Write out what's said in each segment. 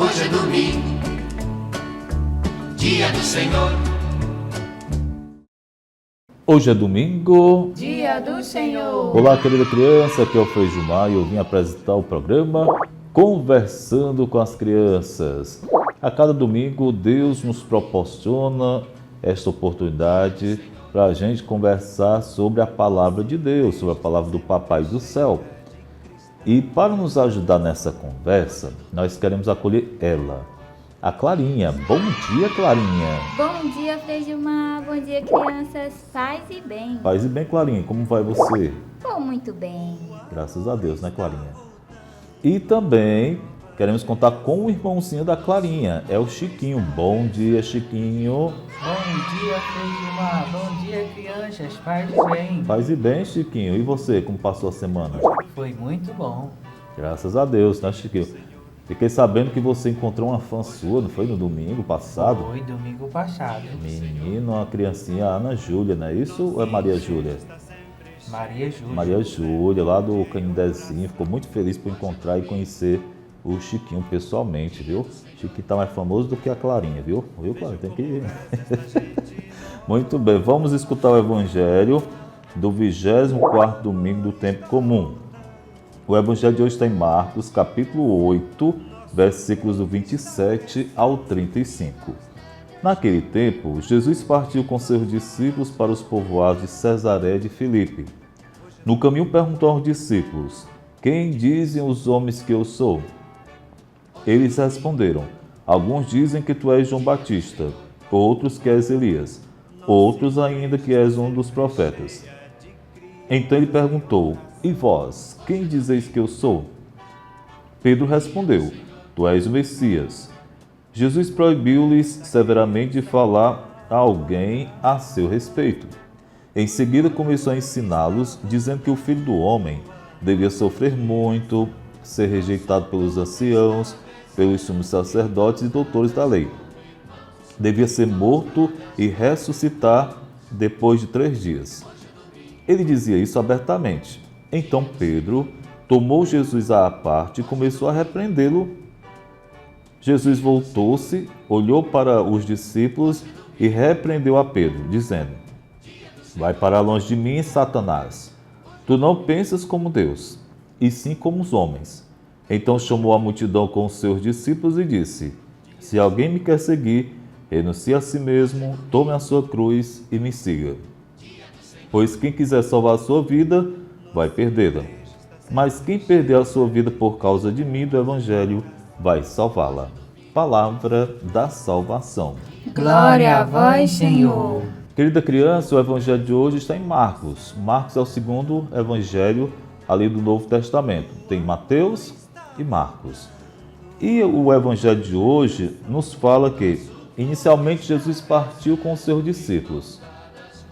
Hoje é domingo, dia do Senhor. Hoje é domingo, dia do Senhor. Olá, querida criança, aqui é o Frei Gilmar e eu vim apresentar o programa Conversando com as Crianças. A cada domingo, Deus nos proporciona esta oportunidade para a gente conversar sobre a palavra de Deus, sobre a palavra do Papai do Céu. E para nos ajudar nessa conversa, nós queremos acolher ela, a Clarinha. Bom dia, Clarinha. Bom dia, Frei Gilmar. Bom dia, crianças. Paz e bem. Paz e bem, Clarinha. Como vai você? Vou muito bem. Graças a Deus, né, Clarinha? E também queremos contar com o irmãozinho da Clarinha, é o Chiquinho. Bom dia, Chiquinho. Bom dia, Frei Gilmar. Bom dia, crianças. Paz e bem. Paz e bem, Chiquinho. E você, como passou a semana? Foi muito bom. Graças a Deus, né, Chiquinho? Fiquei sabendo que você encontrou uma fã sua, não foi no domingo passado? Foi domingo passado. Menino, uma criancinha, a Ana Júlia, não é isso? Ou é Maria Júlia? Maria Júlia. Maria Júlia, lá do Canindezinho, ficou muito feliz por encontrar e conhecer o Chiquinho pessoalmente, viu? Chiquinho tá mais famoso do que a Clarinha, viu? Viu, Clarinha? Tem que ir. Muito bem, vamos escutar o Evangelho do 24º domingo do tempo comum. O Evangelho de hoje está em Marcos, capítulo 8, versículos do 27 ao 35. Naquele tempo, Jesus partiu com seus discípulos para os povoados de Cesaré de Filipe. No caminho perguntou aos discípulos: quem dizem os homens que eu sou? Eles responderam: alguns dizem que tu és João Batista, outros que és Elias, outros ainda que és um dos profetas. Então ele perguntou: e vós, quem dizeis que eu sou? Pedro respondeu: tu és o Messias. Jesus proibiu-lhes severamente de falar a alguém a seu respeito. Em seguida começou a ensiná-los, dizendo que o Filho do Homem devia sofrer muito, ser rejeitado pelos anciãos, pelos sumos sacerdotes e doutores da lei. Devia ser morto e ressuscitar depois de 3 dias. Ele dizia isso abertamente. Então Pedro tomou Jesus à parte e começou a repreendê-lo. Jesus voltou-se, olhou para os discípulos e repreendeu a Pedro, dizendo: vai para longe de mim, Satanás. Tu não pensas como Deus, e sim como os homens. Então chamou a multidão com os seus discípulos e disse: se alguém me quer seguir, renuncie a si mesmo, tome a sua cruz e me siga. Pois quem quiser salvar a sua vida, vai perdê-la. Mas quem perder a sua vida por causa de mim, do Evangelho, vai salvá-la. Palavra da salvação. Glória a vós, Senhor. Querida criança, o Evangelho de hoje está em Marcos. Marcos é o segundo Evangelho ali do Novo Testamento. Tem Mateus e Marcos. E o Evangelho de hoje nos fala que, inicialmente, Jesus partiu com os seus discípulos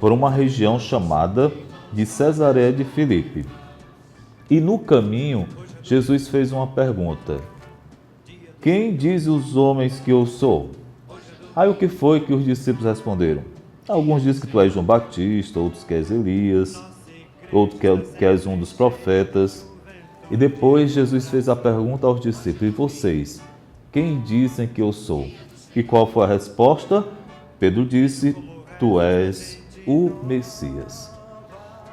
por uma região chamada de Cesaré de Filipe. E no caminho, Jesus fez uma pergunta: quem diz os homens que eu sou? Aí o que foi que os discípulos responderam? Alguns dizem que tu és João Batista, outros que és Elias, outros que és um dos profetas. E depois Jesus fez a pergunta aos discípulos: e vocês, quem dizem que eu sou? E qual foi a resposta? Pedro disse: tu és o Messias.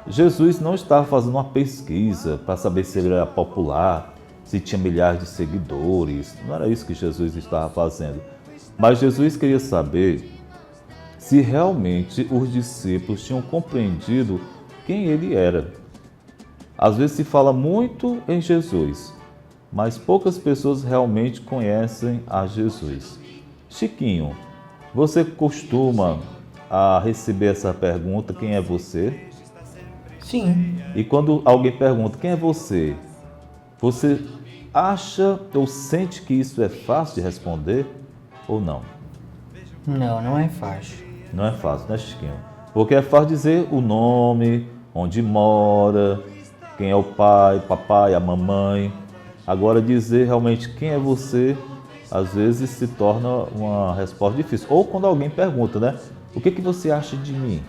Jesus não estava fazendo uma pesquisa para saber se ele era popular, se tinha milhares de seguidores. Não era isso que Jesus estava fazendo. Mas Jesus queria saber se realmente os discípulos tinham compreendido quem ele era. Às vezes se fala muito em Jesus, mas poucas pessoas realmente conhecem a Jesus. Chiquinho, você costuma receber essa pergunta: quem é você? Sim. E quando alguém pergunta quem é você, você acha ou sente que isso é fácil de responder ou não? Não, não é fácil. Não é fácil, né, Chiquinho? Porque é fácil dizer o nome, onde mora, quem é o pai, papai, a mamãe. Agora dizer realmente quem é você, às vezes se torna uma resposta difícil. Ou quando alguém pergunta, né? O que você acha de mim?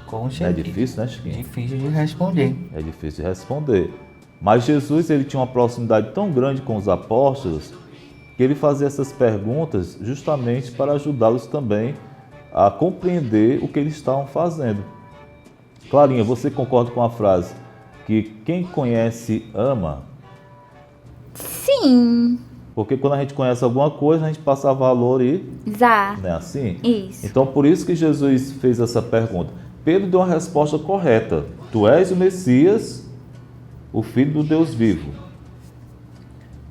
Com É certeza. difícil, né, Chiquinho? Difícil de responder. É difícil de responder. Mas Jesus, ele tinha uma proximidade tão grande com os apóstolos que ele fazia essas perguntas justamente para ajudá-los também a compreender o que eles estavam fazendo. Clarinha, você concorda com a frase que quem conhece ama? Sim. Porque quando a gente conhece alguma coisa, a gente passa valor e... Exato. Não é assim? Isso. Então, por isso que Jesus fez essa pergunta. Pedro deu uma resposta correta. Tu és o Messias, o Filho do Deus vivo.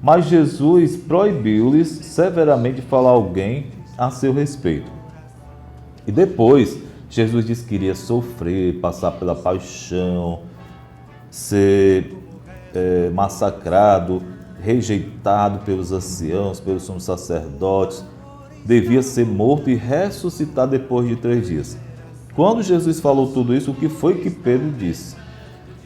Mas Jesus proibiu-lhes severamente falar a alguém a seu respeito. E depois, Jesus disse que iria sofrer, passar pela paixão, ser massacrado, rejeitado pelos anciãos, pelos sumos sacerdotes, devia ser morto e ressuscitar depois de 3 dias. Quando Jesus falou tudo isso, o que foi que Pedro disse?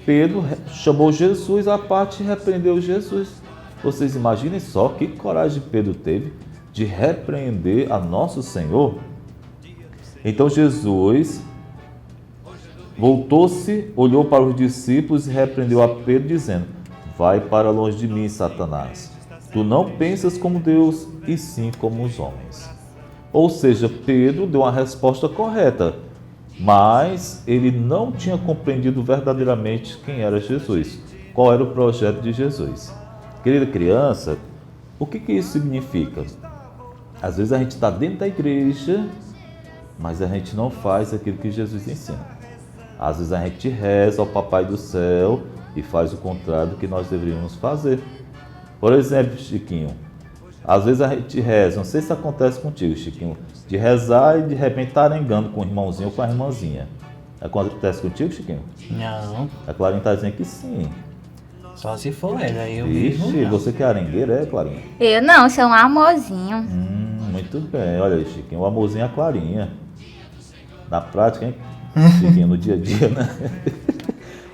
Pedro chamou Jesus à parte e repreendeu Jesus. Vocês imaginem só que coragem Pedro teve de repreender a nosso Senhor. Então Jesus voltou-se, olhou para os discípulos e repreendeu a Pedro, dizendo: vai para longe de mim, Satanás. Tu não pensas como Deus, e sim como os homens. Ou seja, Pedro deu uma resposta correta, mas ele não tinha compreendido verdadeiramente quem era Jesus, qual era o projeto de Jesus. Querida criança, o que isso significa? Às vezes a gente está dentro da igreja, mas a gente não faz aquilo que Jesus ensina. Às vezes a gente reza ao Papai do Céu e faz o contrário do que nós deveríamos fazer. Por exemplo, Chiquinho, às vezes a gente reza, não sei se acontece contigo, Chiquinho, de rezar e de repente estar arengando com o irmãozinho ou com a irmãzinha. Acontece contigo, Chiquinho? Não, A Clarinha está dizendo que sim. só se for ela, eu mesmo Ixi, não. você que é arengueira, é, Clarinha? Eu não, sou um amorzinho. Muito bem, olha aí, Chiquinho, o amorzinho é a Clarinha. Na prática, hein? Chiquinho, no dia a dia, né?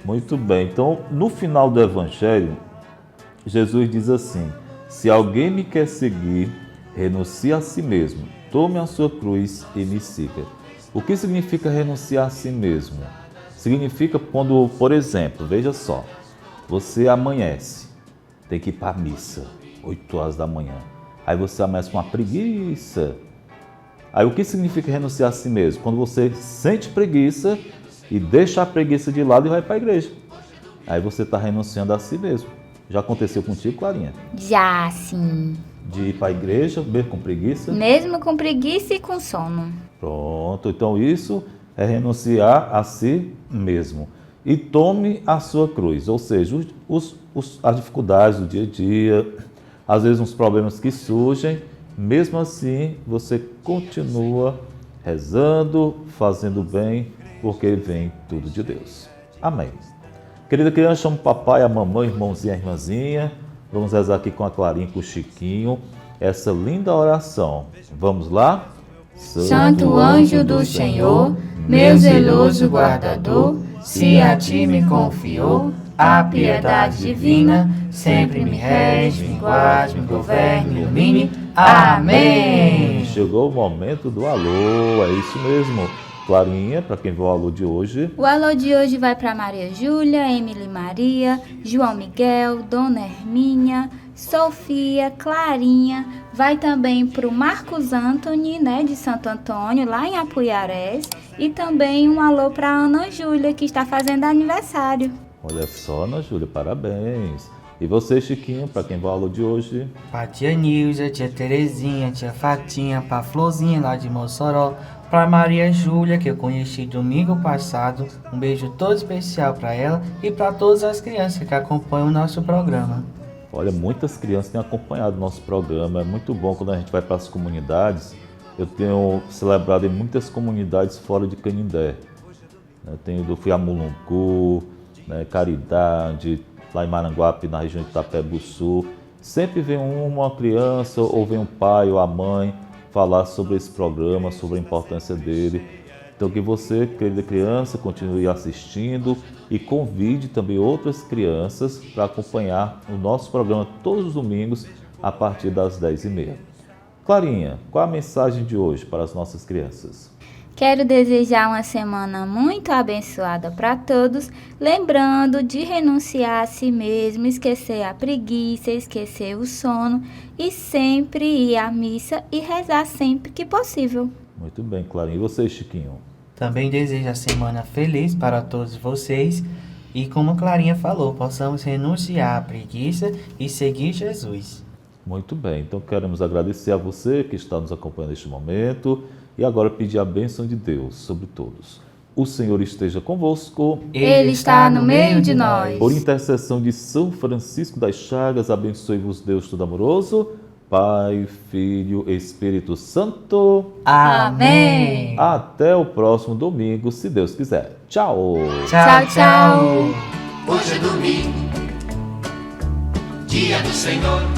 Muito bem, então no final do Evangelho, Jesus diz assim: se alguém me quer seguir, renuncie a si mesmo, tome a sua cruz e me siga. O que significa renunciar a si mesmo? Significa quando, por exemplo, veja só, você amanhece, tem que ir para a missa, 8 horas da manhã. Aí você amanhece com uma preguiça. Aí o que significa renunciar a si mesmo? Quando você sente preguiça e deixa a preguiça de lado e vai para a igreja. Aí você está renunciando a si mesmo. Já aconteceu contigo, Clarinha? Já, sim. De ir para a igreja, mesmo com preguiça? Mesmo com preguiça e com sono. Pronto, então isso é renunciar a si mesmo. E tome a sua cruz, ou seja, as dificuldades do dia a dia, às vezes uns problemas que surgem, mesmo assim você continua rezando, fazendo bem, porque vem tudo de Deus. Amém. Querida criança, chama o papai, a mamãe, irmãozinho, a irmãzinha. Vamos rezar aqui com a Clarinha e com o Chiquinho essa linda oração. Vamos lá? Santo anjo do Senhor, meu zeloso guardador, se a ti me confiou a piedade divina, sempre me rege, me guarde, me governe, me ilumine. Amém. Chegou o momento do alô, é isso mesmo. Clarinha, para quem viu o alô de hoje. O alô de hoje vai para Maria Júlia, Emily Maria, João Miguel, Dona Hermínia, Sofia, Clarinha. Vai também para o Marcos Antony, né, de Santo Antônio, lá em Apuiarés. E também um alô para Ana Júlia, que está fazendo aniversário. Olha só, Ana Júlia, parabéns. E você, Chiquinho, para quem viu o alô de hoje? Pra tia Nilza, tia Terezinha, tia Fatinha, pra Florzinha lá de Mossoró, pra Maria Júlia, que eu conheci domingo passado. Um beijo todo especial pra ela e pra todas as crianças que acompanham o nosso programa. Olha, muitas crianças têm acompanhado o nosso programa. É muito bom quando a gente vai para as comunidades. Eu tenho celebrado em muitas comunidades fora de Canindé. Eu fui a Mulungu, né, Caridade, lá em Maranguape, na região de Itapebussu. Sempre vem uma criança ou vem um pai ou a mãe falar sobre esse programa, sobre a importância dele. Então que você, querida criança, continue assistindo e convide também outras crianças para acompanhar o nosso programa todos os domingos a partir das 10h30. Clarinha, qual a mensagem de hoje para as nossas crianças? Quero desejar uma semana muito abençoada para todos, lembrando de renunciar a si mesmo, esquecer a preguiça, esquecer o sono e sempre ir à missa e rezar sempre que possível. Muito bem, Clarinha. E você, Chiquinho? Também desejo a semana feliz para todos vocês e, como a Clarinha falou, possamos renunciar à preguiça e seguir Jesus. Muito bem. Então queremos agradecer a você que está nos acompanhando neste momento e agora pedir a bênção de Deus sobre todos. O Senhor esteja convosco. Ele está no meio de nós. Por intercessão de São Francisco das Chagas, abençoe-vos Deus Todo-Amoroso, Pai, Filho, Espírito Santo. Amém. Até o próximo domingo, se Deus quiser. Tchau! Tchau, tchau. Hoje é domingo, dia do Senhor.